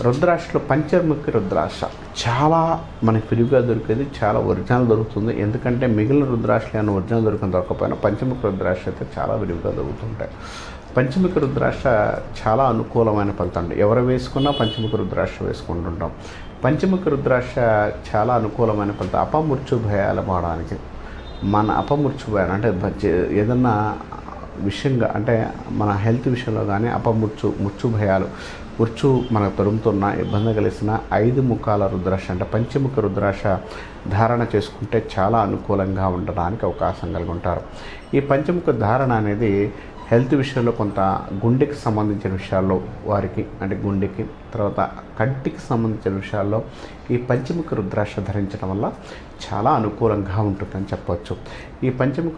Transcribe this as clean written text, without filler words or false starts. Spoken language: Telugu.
రుద్రాక్షలో పంచముఖి రుద్రాక్ష చాలా మనకి విరివిగా దొరికేది, చాలా ఒరిజినల్ దొరుకుతుంది. ఎందుకంటే మిగిలిన రుద్రాక్షలు ఏమైనా ఒరిజినల్ దొరకకపోయినా పంచముఖి రుద్రాక్ష అయితే చాలా విరివిగా దొరుకుతుంటాయి. పంచముఖి రుద్రాక్ష చాలా అనుకూలమైన ఫలితం. ఎవరు వేసుకున్నా పంచముఖి రుద్రాక్ష వేసుకుంటుంటాం. పంచముఖి రుద్రాక్ష చాలా అనుకూలమైన ఫలితం. అపమృత్యు భయాలు పోవడానికి, మన అపమృత్యు భయాలు అంటే ఏదన్నా విషయంగా అంటే మన హెల్త్ విషయంలో కానీ మృత్యు భయాలు మనకు తరుముతున్న ఇబ్బంది కలిసిన 5 ముఖాల రుద్రాక్ష అంటే పంచముఖి రుద్రాక్ష ధారణ చేసుకుంటే చాలా అనుకూలంగా ఉండడానికి అవకాశం కలిగి ఉంటారు. ఈ పంచముఖి ధారణ అనేది హెల్త్ విషయంలో కొంత గుండెకి సంబంధించిన విషయాల్లో వారికి అంటే గుండెకి, తర్వాత కంటికి సంబంధించిన విషయాల్లో ఈ పంచముఖి రుద్రాక్ష ధరించడం వల్ల చాలా అనుకూలంగా ఉంటుందని చెప్పవచ్చు. ఈ పంచముఖి